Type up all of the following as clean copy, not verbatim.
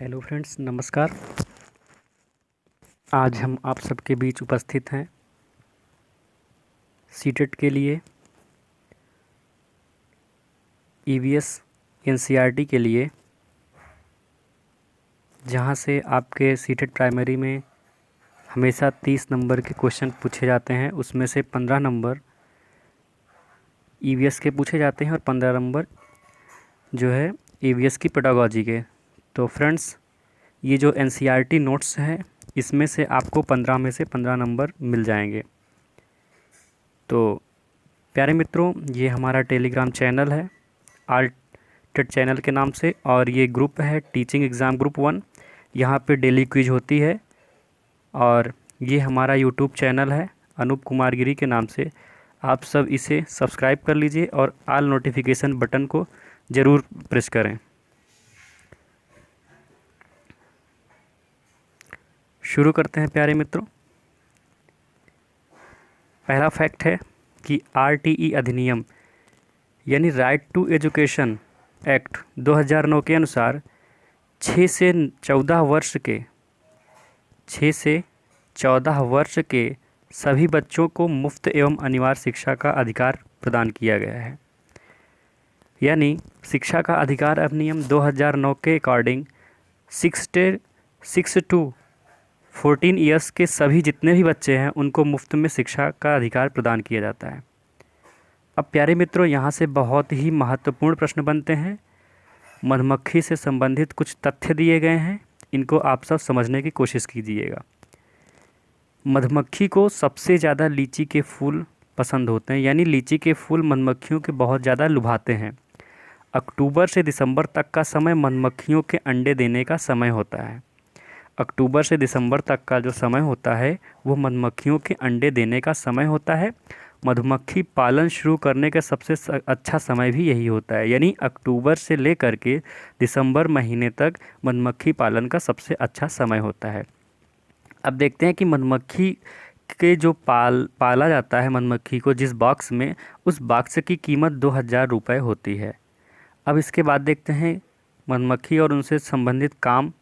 Hello friends, नमस्कार। आज हम आप सबके बीच उपस्थित हैं सीटेट के लिए, ईवीएस एनसीईआरटी के लिए, जहां से आपके सीटेट प्राइमरी में हमेशा 30 नंबर के क्वेश्चन पूछे जाते हैं। उसमें से 15 नंबर ईवीएस के पूछे जाते हैं और 15 नंबर जो है ईवीएस की पेडागोजी के। तो फ्रेंड्स, ये जो एनसीईआरटी नोट्स हैं, इसमें से आपको 15 में से 15 नंबर मिल जाएंगे। तो प्यारे मित्रों, ये हमारा टेलीग्राम चैनल है आर्टेट चैनल के नाम से, और ये ग्रुप है टीचिंग एग्ज़ाम ग्रुप 1। यहाँ पे डेली क्विज होती है। और ये हमारा यूट्यूब चैनल है अनूप कुमार गिरी के नाम से। आप सब इसे सब्सक्राइब कर लीजिए और ऑल नोटिफिकेशन बटन को ज़रूर प्रेस करें। शुरू करते हैं प्यारे मित्रों। पहला फैक्ट है कि आरटीई अधिनियम यानी राइट टू एजुकेशन एक्ट 2009 के अनुसार 6 से 14 वर्ष के सभी बच्चों को मुफ्त एवं अनिवार्य शिक्षा का अधिकार प्रदान किया गया है। यानी शिक्षा का अधिकार अधिनियम 2009 के अकॉर्डिंग 6 टू 14 ईयर्स के सभी जितने भी बच्चे हैं उनको मुफ्त में शिक्षा का अधिकार प्रदान किया जाता है। अब प्यारे मित्रों, यहाँ से बहुत ही महत्वपूर्ण प्रश्न बनते हैं। मधुमक्खी से संबंधित कुछ तथ्य दिए गए हैं, इनको आप सब समझने की कोशिश कीजिएगा। मधुमक्खी को सबसे ज़्यादा लीची के फूल पसंद होते हैं, यानी लीची के फूल मधुमक्खियों के बहुत ज़्यादा लुभाते हैं। अक्टूबर से दिसंबर तक का समय मधुमक्खियों के अंडे देने का समय होता है। अक्टूबर से दिसंबर तक का जो समय होता है वो मधुमक्खियों के अंडे देने का समय होता है। मधुमक्खी पालन शुरू करने का सबसे अच्छा समय भी यही होता है, यानी अक्टूबर से लेकर के दिसंबर महीने तक मधुमक्खी पालन का सबसे अच्छा समय होता है। अब देखते हैं कि मधुमक्खी के जो पाला जाता है मधुमक्खी को जिस बॉक्स में, उस बॉक्स की कीमत 2000 रुपये होती है। अब इसके बाद देखते हैं मधुमक्खी और उनसे संबंधित काम।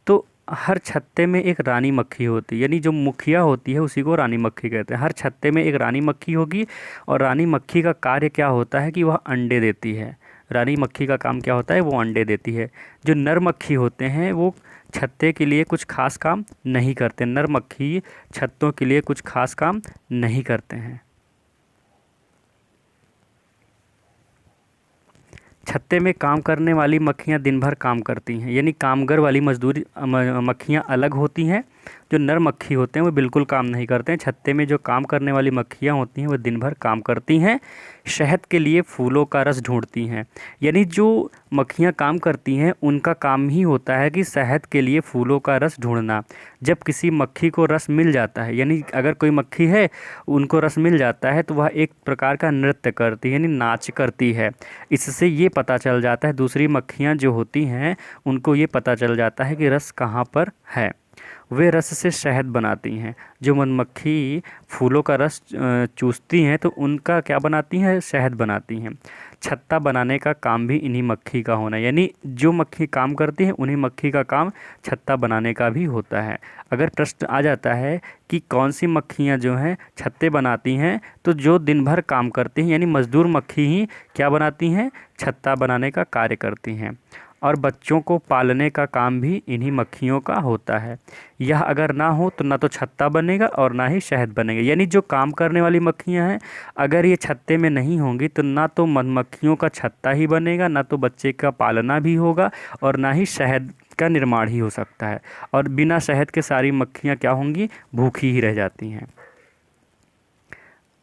तो हर छत्ते में एक रानी मक्खी होती है, यानी जो मुखिया होती है उसी को रानी मक्खी कहते हैं। हर छत्ते में एक रानी मक्खी होगी और रानी मक्खी का कार्य क्या होता है कि वह अंडे देती है। रानी मक्खी का काम क्या होता है, वो अंडे देती है। जो नर मक्खी होते हैं वो छत्ते के लिए कुछ खास काम नहीं करते। नर मक्खी छत्तों के लिए कुछ खास काम नहीं करते हैं। छत्ते में काम करने वाली मक्खियाँ दिन भर काम करती हैं, यानी कामगर वाली मजदूरी मक्खियाँ अलग होती हैं। जो नर मक्खी होते हैं वो बिल्कुल काम नहीं करते हैं। छत्ते में जो काम करने वाली मक्खियाँ होती हैं वो दिन भर काम करती हैं। शहद के लिए फूलों का रस ढूंढती हैं, यानी जो मक्खियाँ काम करती हैं उनका काम ही होता है कि शहद के लिए फूलों का रस ढूंढना। जब किसी मक्खी को रस मिल जाता है, यानी अगर कोई मक्खी है उनको रस मिल जाता है, तो वह एक प्रकार का नृत्य करती है, यानी नाच करती है। इससे ये पता चल जाता है, दूसरी मक्खियाँ जो होती हैं उनको ये पता चल जाता है कि रस कहाँ पर है। वे रस से शहद बनाती हैं। जो मधुमक्खी फूलों का रस चूसती हैं तो उनका क्या बनाती हैं, शहद बनाती हैं। छत्ता बनाने का काम भी इन्हीं मक्खी का होना है, यानी जो मक्खी काम करती है उन्हीं मक्खी का काम छत्ता बनाने का भी होता है। अगर प्रश्न आ जाता है कि कौन सी मक्खियाँ जो हैं छत्ते बनाती हैं, तो जो दिन भर काम करती हैं यानी मजदूर मक्खी ही क्या बनाती हैं, छत्ता बनाने का कार्य करती हैं। और बच्चों को पालने का काम भी इन्हीं मक्खियों का होता है। यह अगर ना हो तो ना तो छत्ता बनेगा और ना ही शहद बनेगा। यानी जो काम करने वाली मक्खियां हैं, अगर ये छत्ते में नहीं होंगी तो ना तो मधुमक्खियों का छत्ता ही बनेगा, ना तो बच्चे का पालना भी होगा, और ना ही शहद का निर्माण ही हो सकता है। और बिना शहद के सारी मक्खियाँ क्या होंगी, भूखी ही रह जाती हैं।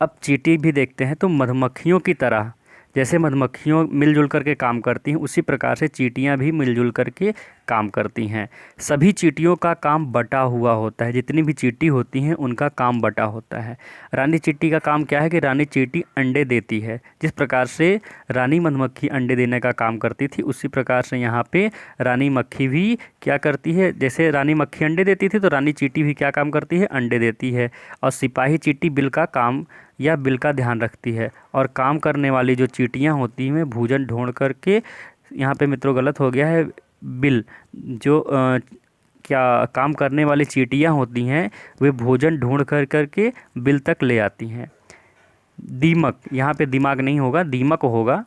अब चींटी भी देखते हैं। तो मधुमक्खियों की तरह जैसे मधुमक्खियों मिलजुल करके काम करती हैं, उसी प्रकार से चींटियां भी मिलजुल करके काम करती हैं। सभी चींटियों का काम बटा हुआ होता है। जितनी भी चींटी होती हैं उनका काम बटा होता है। रानी चींटी का काम क्या है कि रानी चींटी अंडे देती है। जिस प्रकार से रानी मधुमक्खी अंडे देने का काम करती थी, उसी प्रकार से यहाँ पे रानी मक्खी भी क्या करती है। जैसे रानी मक्खी अंडे देती थी तो रानी चींटी भी क्या काम करती है, अंडे देती है। और सिपाही चींटी बिल का काम या बिल का ध्यान रखती है। और काम करने वाली जो चींटियां होती हैं भोजन ढूंढ करके, यहाँ पे मित्रों गलत हो गया है, बिल जो क्या काम करने वाली चींटियाँ होती हैं, वे भोजन ढूंढ कर करके बिल तक ले आती हैं। दीमक, यहाँ पे दिमाग नहीं होगा, दीमक होगा।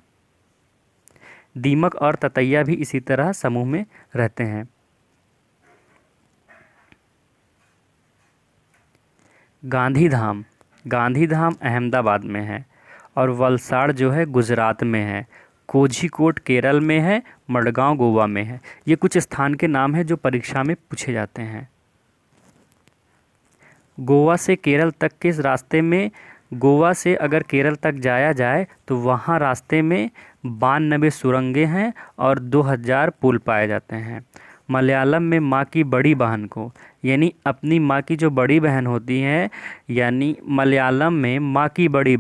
दीमक और ततैया भी इसी तरह समूह में रहते हैं। गांधीधाम, गांधीधाम अहमदाबाद में है और वलसाड़ जो है गुजरात में है। कोझिकोड केरल में है, मडगांव गोवा में है। ये कुछ स्थान के नाम हैं जो परीक्षा में पूछे जाते हैं। गोवा से केरल तक के इस रास्ते में, गोवा से अगर केरल तक जाया जाए तो वहाँ रास्ते में 92 सुरंगें हैं और 2000 पुल पाए जाते हैं। मलयालम में माँ की बड़ी बहन को, यानी अपनी माँ की जो बड़ी बहन होती है, यानी मलयालम में माँ की बड़ी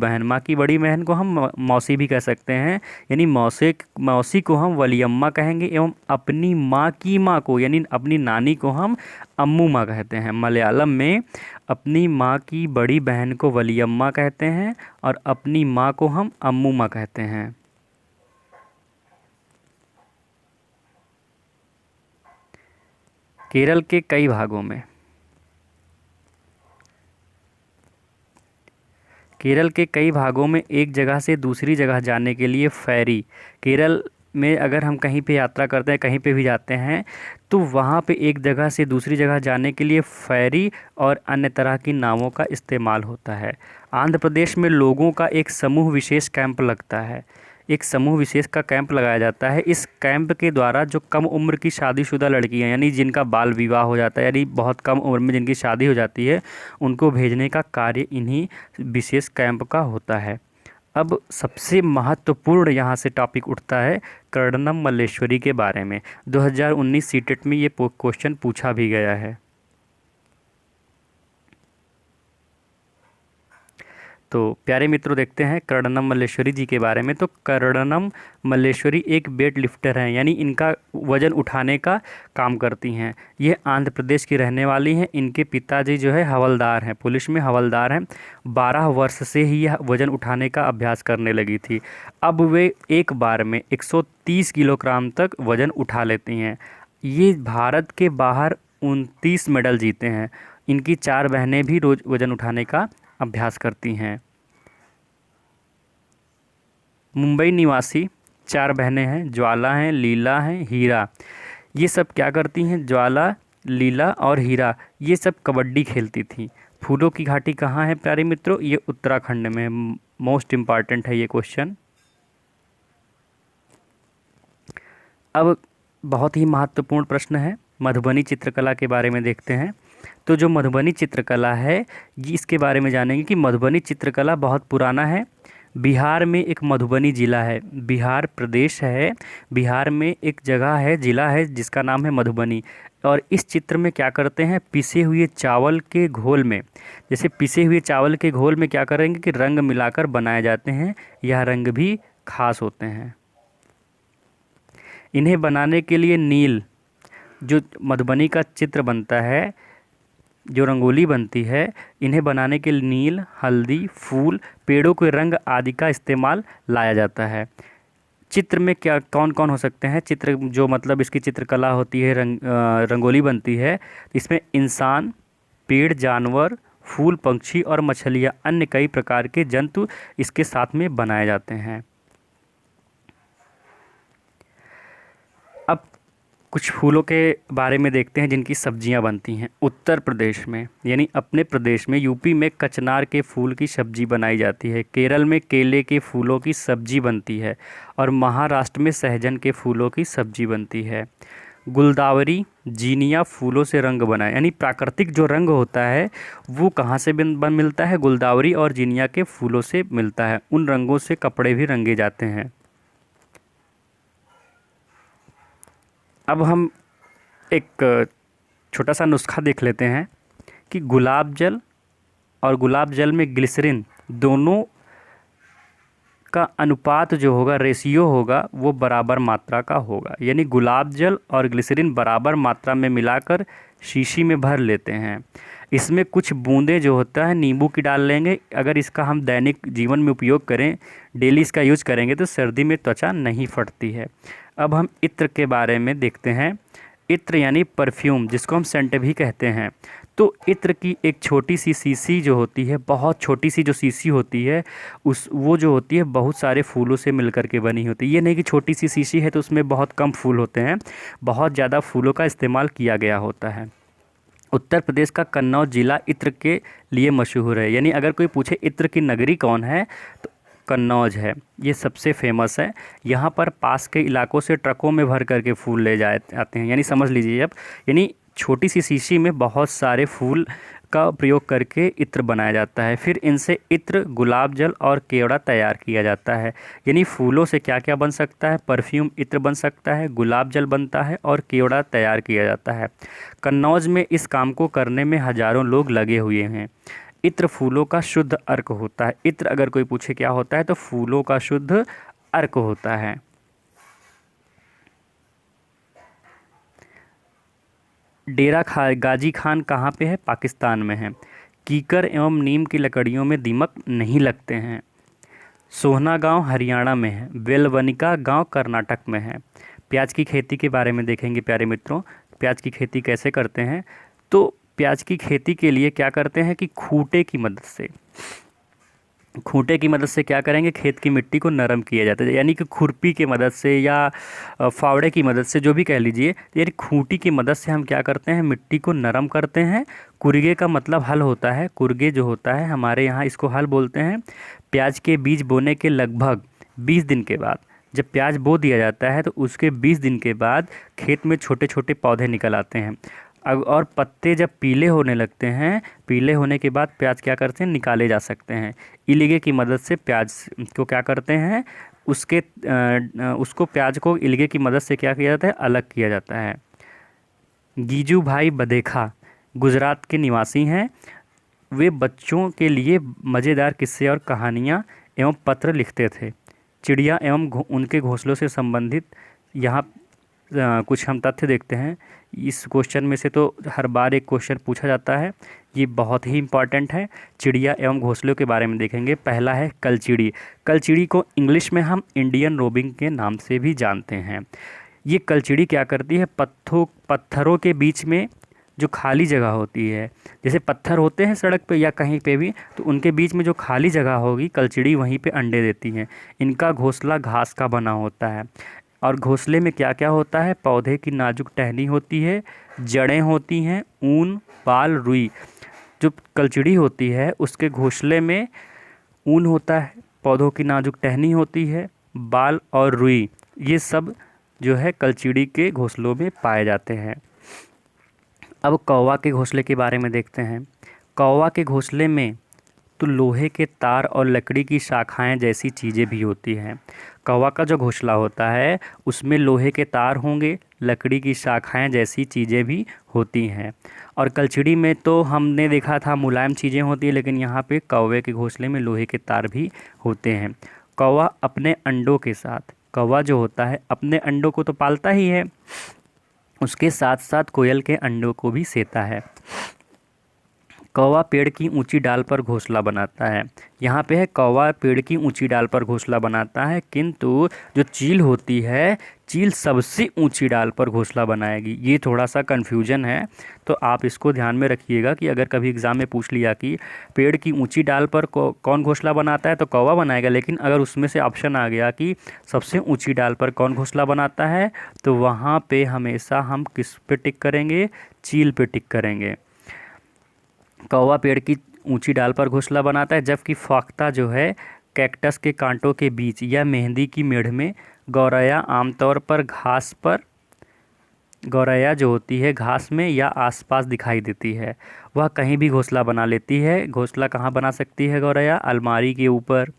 बहन को हम मौसी भी कह सकते हैं, यानी मौसी को हम वलियम्मा कहेंगे, एवं अपनी माँ की माँ को यानी अपनी नानी को हम अम्मू माँ कहते हैं। मलयालम में अपनी माँ की बड़ी बहन को वलियम्मा कहते हैं और अपनी माँ को हम अम्मू माँ कहते हैं। केरल के कई भागों में, केरल के कई भागों में एक जगह से दूसरी जगह जाने के लिए फेरी, केरल में अगर हम कहीं पे यात्रा करते हैं, कहीं पे भी जाते हैं, तो वहाँ पे एक जगह से दूसरी जगह जाने के लिए फेरी और अन्य तरह की नावों का इस्तेमाल होता है। आंध्र प्रदेश में लोगों का एक समूह विशेष कैंप लगता है, एक समूह विशेष का कैंप लगाया जाता है। इस कैंप के द्वारा जो कम उम्र की शादीशुदा लड़कियां, यानी जिनका बाल विवाह हो जाता है, यानी बहुत कम उम्र में जिनकी शादी हो जाती है, उनको भेजने का कार्य इन्हीं विशेष कैंप का होता है। अब सबसे महत्वपूर्ण यहाँ से टॉपिक उठता है कर्दनम मल्लेश्वरी के बारे में। 2019 सीटेट में ये क्वेश्चन पूछा भी गया है। तो प्यारे मित्रों, देखते हैं कर्दनम मल्लेश्वरी जी के बारे में। तो कर्दनम मल्लेश्वरी एक वेट लिफ्टर हैं, यानी इनका वज़न उठाने का काम करती हैं। ये आंध्र प्रदेश की रहने वाली हैं। इनके पिताजी जो है हवलदार हैं, पुलिस में हवलदार हैं। 12 वर्ष से ही यह वज़न उठाने का अभ्यास करने लगी थी। अब वे एक बार में 130 किलोग्राम तक वज़न उठा लेती हैं। ये भारत के बाहर 29 मेडल जीते हैं। इनकी 4 बहनें भी रोज़ वज़न उठाने का अभ्यास करती हैं। मुंबई निवासी 4 बहनें हैं, ज्वाला हैं, लीला हैं, हीरा। ये सब क्या करती हैं? ज्वाला, लीला और हीरा ये सब कबड्डी खेलती थी। फूलों की घाटी कहाँ है प्यारे मित्रों? ये उत्तराखंड में है। मोस्ट इम्पॉर्टेंट है ये क्वेश्चन। अब बहुत ही महत्वपूर्ण प्रश्न है, मधुबनी चित्रकला के बारे में देखते हैं। तो जो मधुबनी चित्रकला है, ये इसके बारे में जानेंगे कि मधुबनी चित्रकला बहुत पुराना है। बिहार में एक मधुबनी ज़िला है, बिहार प्रदेश है, बिहार में एक जगह है, ज़िला है जिसका नाम है मधुबनी। और इस चित्र में क्या करते हैं? पिसे हुए चावल के घोल में, जैसे पिसे हुए चावल के घोल में क्या करेंगे कि रंग मिलाकर बनाए जाते हैं। यह रंग भी खास होते हैं। इन्हें बनाने के लिए नील, जो मधुबनी का चित्र बनता है, जो रंगोली बनती है, इन्हें बनाने के लिए नील, हल्दी, फूल, पेड़ों के रंग आदि का इस्तेमाल लाया जाता है। चित्र में क्या कौन कौन हो सकते हैं? चित्र जो मतलब इसकी चित्रकला होती है, रंगोली बनती है, इसमें इंसान, पेड़, जानवर, फूल, पंछी और मछलियाँ, अन्य कई प्रकार के जंतु इसके साथ में बनाए जाते हैं। अब कुछ फूलों के बारे में देखते हैं जिनकी सब्जियां बनती हैं। उत्तर प्रदेश में, यानी अपने प्रदेश में, यूपी में कचनार के फूल की सब्जी बनाई जाती है। केरल में केले के फूलों की सब्जी बनती है और महाराष्ट्र में सहजन के फूलों की सब्जी बनती है। गुलदावरी, जीनिया फूलों से रंग बनाए, यानी प्राकृतिक जो रंग होता है वो कहाँ से मिलता है? गुलदावरी और जीनिया के फूलों से मिलता है। उन रंगों से कपड़े भी रंगे जाते हैं। अब हम एक छोटा सा नुस्खा देख लेते हैं कि गुलाब जल और गुलाब जल में ग्लिसरीन दोनों का अनुपात जो होगा, रेशियो होगा, वो बराबर मात्रा का होगा। यानी गुलाब जल और ग्लिसरीन बराबर मात्रा में मिलाकर शीशी में भर लेते हैं। इसमें कुछ बूंदें जो होता है नींबू की डाल लेंगे। अगर इसका हम दैनिक जीवन में उपयोग करें, डेली इसका यूज करेंगे, तो सर्दी में त्वचा नहीं फटती है। अब हम इत्र के बारे में देखते हैं। इत्र यानी परफ्यूम, जिसको हम सेंट भी कहते हैं। तो इत्र की एक छोटी सी शीशी जो होती है, बहुत छोटी सी जो शीशी होती है, उस वो जो होती है बहुत सारे फूलों से मिलकर के बनी होती है। ये नहीं कि छोटी सी शीशी है तो उसमें बहुत कम फूल होते हैं, बहुत ज़्यादा फूलों का इस्तेमाल किया गया होता है। उत्तर प्रदेश का कन्नौज जिला इत्र के लिए मशहूर है। यानी अगर कोई पूछे इत्र की नगरी कौन है, तो कन्नौज है, ये सबसे फेमस है। यहाँ पर पास के इलाकों से ट्रकों में भर करके फूल ले जाए आते हैं। यानी समझ लीजिए अब, यानी छोटी सी शीशी में बहुत सारे फूल का प्रयोग करके इत्र बनाया जाता है। फिर इनसे इत्र, गुलाब जल और केवड़ा तैयार किया जाता है। यानी फूलों से क्या क्या बन सकता है? परफ्यूम, इत्र बन सकता है, गुलाब जल बनता है और केवड़ा तैयार किया जाता है। कन्नौज में इस काम को करने में हजारों लोग लगे हुए हैं। इत्र फूलों का शुद्ध अर्क होता है। इत्र अगर कोई पूछे क्या होता है, तो फूलों का शुद्ध अर्क होता है। डेरा गाजी खान कहाँ पे है? पाकिस्तान में है। कीकर एवं नीम की लकड़ियों में दीमक नहीं लगते हैं। सोहना गांव हरियाणा में है। वेलवनिका गांव कर्नाटक में है। प्याज की खेती के बारे में देखेंगे प्यारे मित्रों। प्याज की खेती कैसे करते हैं? तो प्याज की खेती के लिए क्या करते हैं कि खूंटे की मदद से क्या करेंगे, खेत की मिट्टी को नरम किया जाता है। यानी कि खुरपी की मदद से या फावड़े की मदद से, जो भी कह लीजिए, यानी खूंटी की मदद से हम क्या करते हैं, मिट्टी को नरम करते हैं। कुरगे का मतलब हल होता है। कुरगे जो होता है हमारे यहाँ इसको हल बोलते हैं। प्याज के बीज बोने के लगभग 20 दिन के बाद, जब प्याज बो दिया जाता है तो उसके 20 दिन के बाद खेत में छोटे छोटे पौधे निकल आते हैं। अब और पत्ते जब पीले होने लगते हैं, पीले होने के बाद प्याज क्या करते हैं, निकाले जा सकते हैं। इलिगे की मदद से प्याज को क्या करते हैं, उसको प्याज को इलिगे की मदद से क्या किया जाता है, अलग किया जाता है। गीजू भाई बदेखा गुजरात के निवासी हैं। वे बच्चों के लिए मज़ेदार किस्से और कहानियाँ एवं पत्र लिखते थे। चिड़िया एवं उनके घोंसलों से संबंधित यहाँ कुछ हम तथ्य देखते हैं। इस क्वेश्चन में से तो हर बार एक क्वेश्चन पूछा जाता है, ये बहुत ही इम्पॉर्टेंट है। चिड़िया एवं घोंसलों के बारे में देखेंगे। पहला है कलचिड़ी। कलचिड़ी को इंग्लिश में हम इंडियन रोबिंग के नाम से भी जानते हैं। ये कलचिड़ी क्या करती है, पत्थरों के बीच में जो खाली जगह होती है, जैसे पत्थर होते हैं सड़क पे या कहीं पे भी, तो उनके बीच में जो खाली जगह होगी, कलचिड़ी वहीं पे अंडे देती हैं। इनका घोंसला घास का बना होता है। और घोंसले में क्या क्या होता है, पौधे की नाजुक टहनी होती है, जड़ें होती हैं, ऊन, बाल, रुई। जो कलचिड़ी होती है उसके घोंसले में ऊन होता है, पौधों की नाजुक टहनी होती है, बाल और रुई, ये सब जो है कलचिड़ी के घोंसलों में पाए जाते हैं। अब कौवा के घोंसले के बारे में देखते हैं। कौवा के घोंसले में तो लोहे के तार और लकड़ी की शाखाएं जैसी चीज़ें भी होती हैं। कौवा का जो घोंसला होता है उसमें लोहे के तार होंगे, लकड़ी की शाखाएं जैसी चीज़ें भी होती हैं। और कलचिड़ी में तो हमने देखा था मुलायम चीज़ें होती हैं, लेकिन यहाँ पे कौवे के घोंसले में लोहे के तार भी होते हैं। कौवा अपने अंडों के साथ, कौवा जो होता है अपने अंडों को तो पालता ही है, उसके साथ साथ कोयल के अंडों को भी सेता है। कौवा पेड़ की ऊंची डाल पर घोंसला बनाता है। यहाँ पे है कौवा पेड़ की ऊंची डाल पर घोंसला बनाता है, किंतु जो चील होती है, चील सबसे ऊंची डाल पर घोंसला बनाएगी। ये थोड़ा सा कन्फ्यूजन है, तो आप इसको ध्यान में रखिएगा कि अगर कभी एग्ज़ाम में पूछ लिया कि पेड़ की ऊंची डाल पर कौन घोंसला बनाता है, तो कौवा बनाएगा। लेकिन अगर उसमें से ऑप्शन आ गया कि सबसे ऊँची डाल पर कौन घोंसला बनाता है, तो वहाँ पर हमेशा हम किस पे टिक करेंगे, चील पे टिक करेंगे। कौवा पेड़ की ऊंची डाल पर घोंसला बनाता है, जबकि फाख्ता जो है कैक्टस के कांटों के बीच या मेहंदी की मेढ़ में। गौरैया आमतौर पर घास पर, गौरैया जो होती है घास में या आसपास दिखाई देती है। वह कहीं भी घोंसला बना लेती है। घोंसला कहाँ बना सकती है गौरैया? अलमारी के ऊपर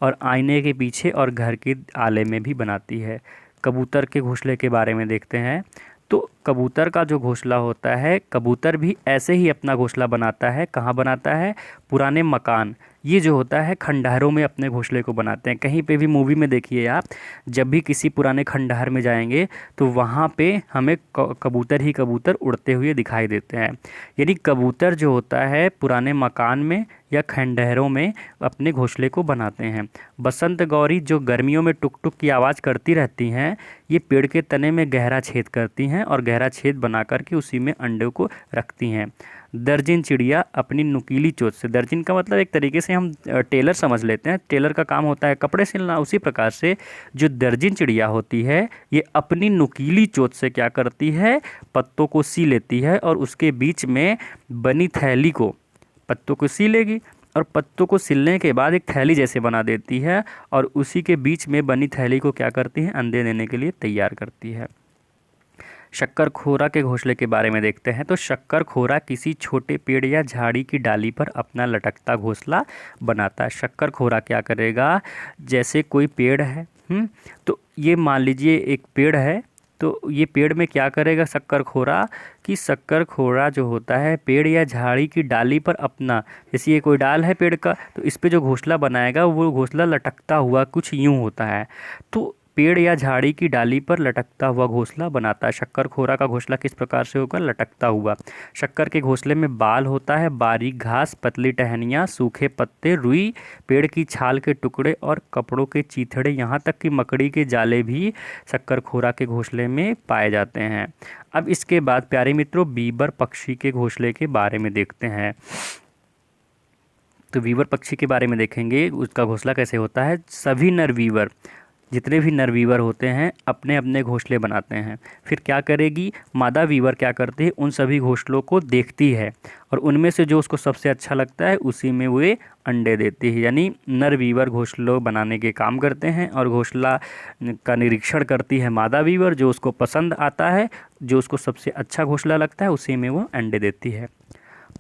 और आईने के पीछे और घर के आले में भी बनाती है। कबूतर के घोंसले के बारे में देखते हैं। तो कबूतर का जो घोंसला होता है, कबूतर भी ऐसे ही अपना घोंसला बनाता है। कहाँ बनाता है? पुराने मकान, ये जो होता है खंडहरों में अपने घोंसले को बनाते हैं। कहीं पे भी मूवी में देखिए आप, जब भी किसी पुराने खंडहर में जाएंगे तो वहाँ पे हमें कबूतर ही कबूतर उड़ते हुए दिखाई देते हैं। यानी कबूतर जो होता है पुराने मकान में या खंडहरों में अपने घोंसले को बनाते हैं। बसंत गौरी जो गर्मियों में टुक टुक की आवाज़ करती रहती हैं, ये पेड़ के तने में गहरा छेद करती हैं और गहरा छेद बना करके उसी में अंडों को रखती हैं। दर्जन चिड़िया अपनी नुकीली चोंच से, दर्जन का मतलब एक तरीके से हम टेलर समझ लेते हैं, टेलर का काम होता है कपड़े सिलना, उसी प्रकार से जो दर्जन चिड़िया होती है ये अपनी नुकीली चोंच से क्या करती है, पत्तों को सी लेती है और उसके बीच में बनी थैली को, पत्तों को सी लेगी और पत्तों को सिलने के बाद एक थैली जैसे बना देती है और उसी के बीच में बनी थैली को क्या करती है, अंडे देने के लिए तैयार करती है। शक्करखोरा के घोंसले के बारे में देखते हैं। तो शक्करखोरा किसी छोटे पेड़ या झाड़ी की डाली पर अपना लटकता घोंसला बनाता है। शक्करखोरा क्या करेगा, जैसे कोई पेड़ है, तो ये मान लीजिए एक पेड़ है, तो ये पेड़ में क्या करेगा शक्करखोरा, कि शक्करखोरा जो होता है पेड़ या झाड़ी की डाली पर अपना, जैसे ये कोई डाल है पेड़ का, तो इस पे जो घोंसला बनाएगा वो घोंसला लटकता हुआ कुछ यूं होता है। तो पेड़ या झाड़ी की डाली पर लटकता हुआ घोंसला बनाता है। शक्करखोरा का घोंसला किस प्रकार से होगा, लटकता हुआ। शक्कर के घोंसले में बाल होता है, बारीक घास, पतली टहनियाँ, सूखे पत्ते, रुई, पेड़ की छाल के टुकड़े और कपड़ों के चीथड़े, यहाँ तक कि मकड़ी के जाले भी शक्करखोरा के घोंसले में पाए जाते हैं। अब इसके बाद प्यारे मित्रों बीबर पक्षी के घोंसले के बारे में देखते हैं। तो बीबर पक्षी के बारे में देखेंगे, उसका घोंसला कैसे होता है। सभी नर बीवर, जितने भी नर वीवर होते हैं अपने अपने घोंसले बनाते हैं। फिर क्या करेगी, मादा वीवर क्या करती है, उन सभी घोंसलों को देखती है और उनमें से जो उसको सबसे अच्छा लगता है उसी में वे अंडे देती है। यानी नर वीवर घोंसलों बनाने के काम करते हैं और घोंसला का निरीक्षण करती है मादा वीवर, जो उसको पसंद आता है, जो उसको सबसे अच्छा घोंसला लगता है उसी में वो अंडे देती है।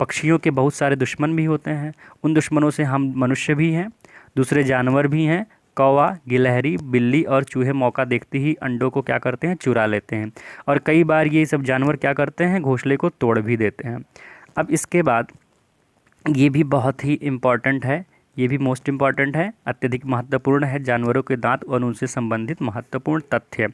पक्षियों के बहुत सारे दुश्मन भी होते हैं, उन दुश्मनों से हम मनुष्य भी हैं, दूसरे जानवर भी हैं। कौवा, गिलहरी, बिल्ली और चूहे मौका देखते ही अंडों को क्या करते हैं, चुरा लेते हैं और कई बार ये सब जानवर क्या करते हैं, घोंसले को तोड़ भी देते हैं। अब इसके बाद ये भी बहुत ही इम्पॉर्टेंट है, ये भी मोस्ट इम्पॉर्टेंट है, अत्यधिक महत्वपूर्ण है, जानवरों के दांत और उनसे संबंधित महत्वपूर्ण तथ्य।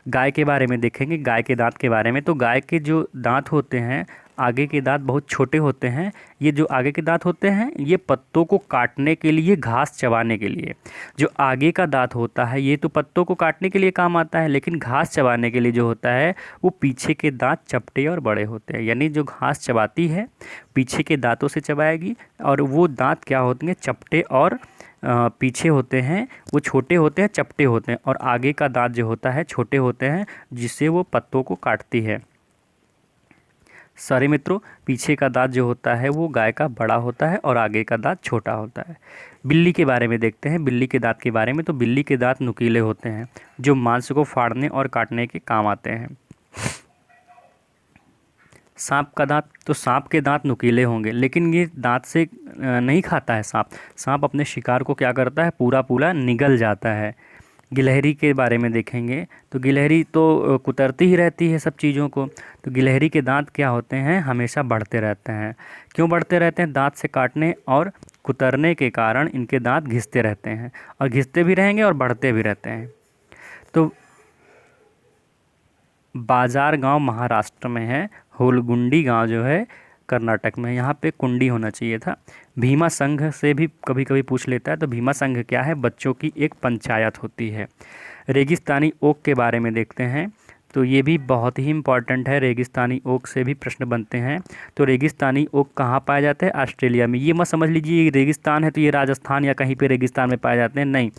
गाय के बारे में देखेंगे, गाय के दांत के बारे में। तो गाय के जो दांत होते हैं, आगे के दांत बहुत छोटे होते हैं। ये जो आगे के दांत होते हैं ये पत्तों को काटने के लिए, घास चबाने के लिए। जो आगे का दांत होता है ये तो पत्तों को काटने के लिए काम आता है, लेकिन घास चबाने के लिए जो होता है वो पीछे के दांत चपटे और बड़े होते हैं। यानी जो घास चबाती है पीछे के दांतों से चबाएगी और वो दांत क्या होते हैं, चपटे और पीछे होते हैं, वो छोटे होते हैं, चपटे होते हैं और आगे का दांत जो होता है छोटे होते हैं, जिससे वो पत्तों को काटती है। सारे मित्रों, पीछे का दांत जो होता है वो गाय का बड़ा होता है और आगे का दांत छोटा होता है। बिल्ली के बारे में देखते हैं, बिल्ली के दांत के बारे में। तो बिल्ली के दांत नुकीले होते हैं जो मांस को फाड़ने और काटने के काम आते हैं। सांप का दांत, तो सांप के दांत नुकीले होंगे लेकिन ये दांत से नहीं खाता है सांप। सांप अपने शिकार को क्या करता है, पूरा पूरा निगल जाता है। गिलहरी के बारे में देखेंगे, तो गिलहरी तो कुतरती ही रहती है सब चीज़ों को। तो गिलहरी के दांत क्या होते हैं, हमेशा बढ़ते रहते हैं। क्यों बढ़ते रहते हैं, दांत से काटने और कुतरने के कारण इनके दांत घिसते रहते हैं और घिसते भी रहेंगे और बढ़ते भी रहते हैं। तो बाजार गांव महाराष्ट्र में है, होलगुंडी गांव जो है कर्नाटक में, यहाँ पे कुंडी होना चाहिए था। भीमा संघ से भी कभी कभी पूछ लेता है। तो भीमा संघ क्या है, बच्चों की एक पंचायत होती है। रेगिस्तानी ओक के बारे में देखते हैं, तो ये भी बहुत ही इम्पॉर्टेंट है, रेगिस्तानी ओक से भी प्रश्न बनते हैं। तो रेगिस्तानी ओक कहाँ पाए जाते हैं, ऑस्ट्रेलिया में। ये मत समझ लीजिए ये रेगिस्तान है तो ये राजस्थान या कहीं पे रेगिस्तान में पाए जाते हैं, नहीं,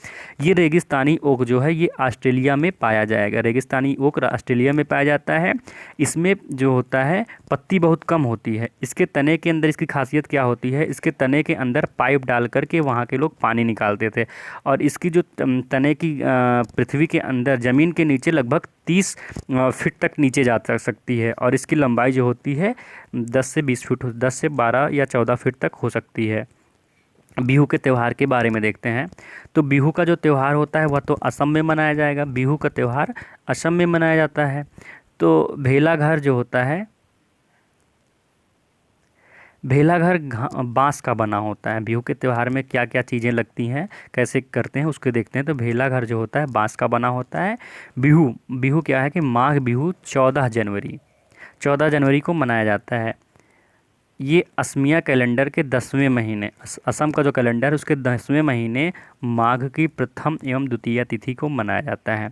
ये रेगिस्तानी ओक जो है ये ऑस्ट्रेलिया में पाया जाएगा। रेगिस्तानी ओक ऑस्ट्रेलिया में पाया जाता है। इसमें जो होता है पत्ती बहुत कम होती है। इसके तने के अंदर इसकी खासियत क्या होती है, इसके तने के अंदर पाइप डाल करके वहाँ के लोग पानी निकालते थे और इसकी जो तने की पृथ्वी के अंदर ज़मीन के नीचे लगभग 30 फीट तक नीचे जा सकती है और इसकी लंबाई जो होती है 10 से 20 फीट, 10 से 12 या 14 फीट तक हो सकती है। बिहू के त्यौहार के बारे में देखते हैं। तो बिहू का जो त्यौहार होता है वह तो असम में मनाया जाएगा। बिहू का त्यौहार असम में मनाया जाता है। तो भेलाघर जो होता है, भेलाघर बांस का बना होता है। बिहू के त्यौहार में क्या क्या चीज़ें लगती हैं, कैसे करते हैं उसके देखते हैं। तो भेलाघर जो होता है बांस का बना होता है। बिहू, बिहू क्या है कि माघ बिहू 14 जनवरी को मनाया जाता है। ये असमिया कैलेंडर के 10वें महीने, असम का जो कैलेंडर है उसके 10वें महीने माघ की प्रथम एवं द्वितीय तिथि को मनाया जाता है।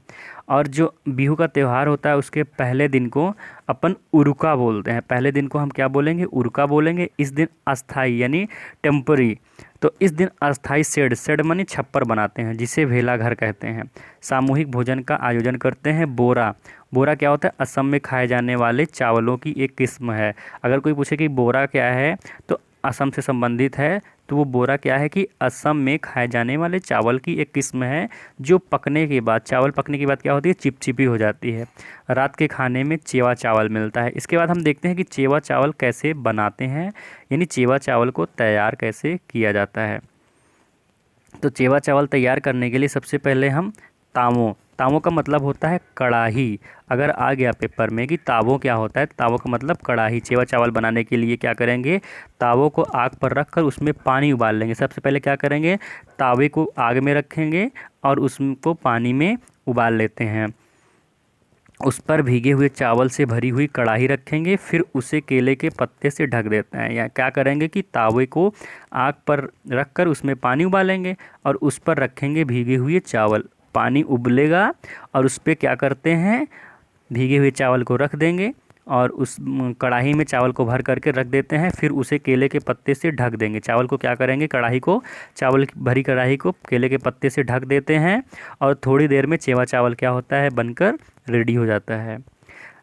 और जो बिहू का त्यौहार होता है उसके पहले दिन को अपन उरुका बोलते हैं। पहले दिन को हम क्या बोलेंगे? उरुका बोलेंगे। इस दिन अस्थाई यानी टेम्पररी, तो इस दिन अस्थाई शेड मानी छप्पर बनाते हैं जिसे भेला घर कहते हैं। सामूहिक भोजन का आयोजन करते हैं। बोरा, बोरा क्या होता है? असम में खाए जाने वाले चावलों की एक किस्म है। अगर कोई पूछे कि बोरा क्या है तो असम से संबंधित है, तो वो बोरा क्या है कि असम में खाए जाने वाले चावल की एक किस्म है जो पकने के बाद, चावल पकने के बाद क्या होती है? चिपचिपी हो जाती है। रात के खाने में चेवा चावल मिलता है। इसके बाद हम देखते हैं कि चेवा चावल कैसे बनाते हैं, यानी चेवा चावल को तैयार कैसे किया जाता है। तो चेवा चावल तैयार करने के लिए सबसे पहले हम तावों, तावों का मतलब होता है कढ़ाही। अगर आ गया पेपर में कि तावों क्या होता है, तावों का मतलब कढ़ाही। चेवा चावल बनाने के लिए क्या करेंगे? तावों को आग पर रख कर उसमें पानी उबाल लेंगे। सबसे पहले क्या करेंगे? तावे को आग में रखेंगे और उसको पानी में उबाल लेते हैं। उस पर भीगे हुए चावल से भरी हुई कढ़ाई रखेंगे, फिर उसे केले के पत्ते से ढक देते हैं। या क्या करेंगे कि तावे को आग पर रखकर उसमें पानी उबालेंगे और उस पर रखेंगे भीगे हुए चावल। पानी उबलेगा और उस पर क्या करते हैं? भीगे हुए चावल को रख देंगे और उस कढ़ाई में चावल को भर करके रख देते हैं। फिर उसे केले के पत्ते से ढक देंगे। चावल को क्या करेंगे? कढ़ाई को, चावल की भरी कढ़ाई को केले के पत्ते से ढक देते हैं और थोड़ी देर में चेवा चावल क्या होता है? बनकर रेडी हो जाता है।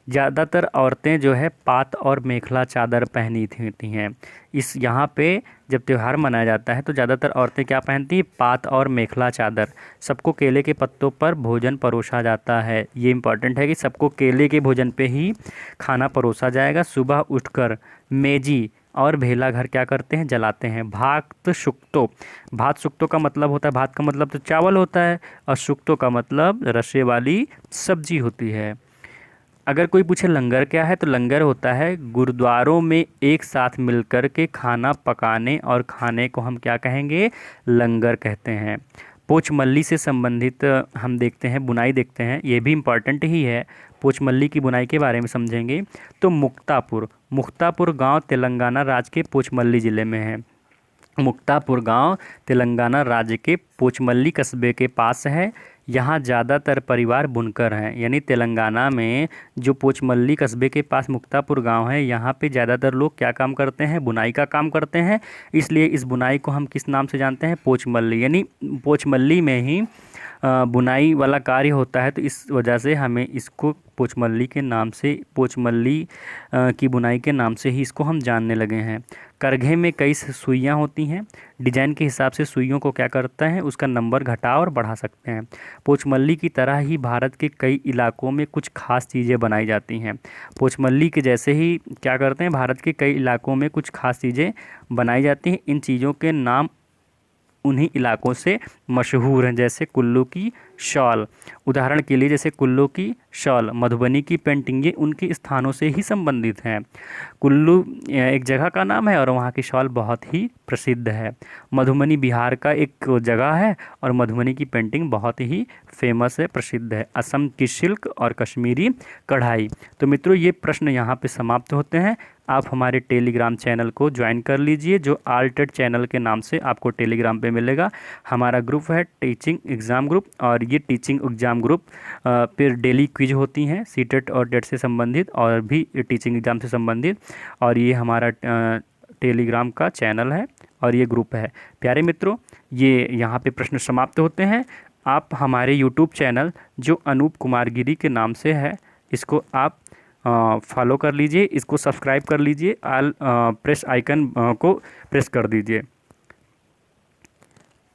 ज़्यादातर औरतें जो है पात और मेखला चादर पहनी होती हैं। इस यहाँ पे जब त्यौहार मनाया जाता है तो ज़्यादातर औरतें क्या पहनती हैं? पात और मेखला चादर। सबको केले के पत्तों पर भोजन परोसा जाता है। ये इम्पॉर्टेंट है कि सबको केले के भोजन पे ही खाना परोसा जाएगा। सुबह उठकर मेजी और भेला घर क्या करते हैं? जलाते हैं। भात शुक्तो, भात शुक्तो का मतलब होता है, भात का मतलब तो चावल होता है और शुक्तो का मतलब रसे वाली सब्जी होती है। अगर कोई पूछे लंगर क्या है, तो लंगर होता है गुरुद्वारों में एक साथ मिलकर के खाना पकाने और खाने को हम क्या कहेंगे? लंगर कहते हैं। पोचमल्ली से संबंधित हम देखते हैं, बुनाई देखते हैं, ये भी इम्पॉर्टेंट ही है। पोचमल्ली की बुनाई के बारे में समझेंगे तो मुक्तापुर, मुक्तापुर गांव तेलंगाना राज्य के पोचमल्ली ज़िले में है। मुक्तापुर गांव तेलंगाना राज्य के पोचमल्ली कस्बे के पास है। यहाँ ज़्यादातर परिवार बुनकर हैं। यानी तेलंगाना में जो पोचमल्ली कस्बे के पास मुक्तापुर गांव है, यहाँ पे ज़्यादातर लोग क्या काम करते हैं? बुनाई का काम करते हैं। इसलिए इस बुनाई को हम किस नाम से जानते हैं? पोचमल्ली। यानी पोचमल्ली में ही बुनाई वाला कार्य होता है, तो इस वजह से हमें इसको पोचमल्ली के नाम से, पोचमल्ली की बुनाई के नाम से ही इसको हम जानने लगे हैं। करघे में कई सुइयाँ होती हैं। डिजाइन के हिसाब से सुइयों को क्या करता है? उसका नंबर घटा और बढ़ा सकते हैं। पोचमल्ली की तरह ही भारत के कई इलाकों में कुछ खास चीज़ें बनाई जाती हैं। पोचमल्ली के जैसे ही क्या करते हैं? भारत के कई इलाकों में कुछ खास चीज़ें बनाई जाती हैं। इन चीज़ों के नाम उन्हीं इलाकों से मशहूर हैं, जैसे कुल्लू की शॉल। उदाहरण के लिए जैसे कुल्लू की शॉल, मधुबनी की पेंटिंग, ये उनके स्थानों से ही संबंधित हैं। कुल्लू एक जगह का नाम है और वहाँ की शॉल बहुत ही प्रसिद्ध है। मधुबनी बिहार का एक जगह है और मधुबनी की पेंटिंग बहुत ही फेमस है, प्रसिद्ध है। असम की सिल्क और कश्मीरी कढ़ाई। तो मित्रों, ये प्रश्न यहाँ पे समाप्त होते हैं। आप हमारे टेलीग्राम चैनल को ज्वाइन कर लीजिए, जो आलटेड चैनल के नाम से आपको टेलीग्राम पे मिलेगा। हमारा ग्रुप है टीचिंग एग्ज़ाम ग्रुप, और ये टीचिंग एग्ज़ाम ग्रुप फिर डेली क्विज होती हैं सीटेट और टेट से संबंधित और भी टीचिंग एग्ज़ाम से संबंधित। और ये हमारा टेलीग्राम का चैनल है और ये ग्रुप है। प्यारे मित्रों, ये यहाँ पे प्रश्न समाप्त होते हैं। आप हमारे यूट्यूब चैनल जो अनूप कुमार गिरी के नाम से है, इसको आप फॉलो कर लीजिए, इसको सब्सक्राइब कर लीजिए, ऑल प्रेस आइकन को प्रेस कर दीजिए।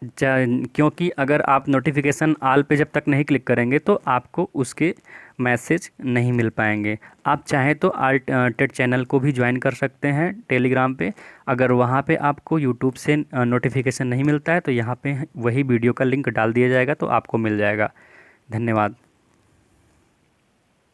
क्योंकि अगर आप नोटिफिकेशन ऑल पे जब तक नहीं क्लिक करेंगे तो आपको उसके मैसेज नहीं मिल पाएंगे। आप चाहें तो टेट चैनल को भी ज्वाइन कर सकते हैं टेलीग्राम पे। अगर वहाँ पे आपको यूट्यूब से नोटिफिकेशन नहीं मिलता है तो यहाँ पे वही वीडियो का लिंक डाल दिया जाएगा, तो आपको मिल जाएगा। धन्यवाद।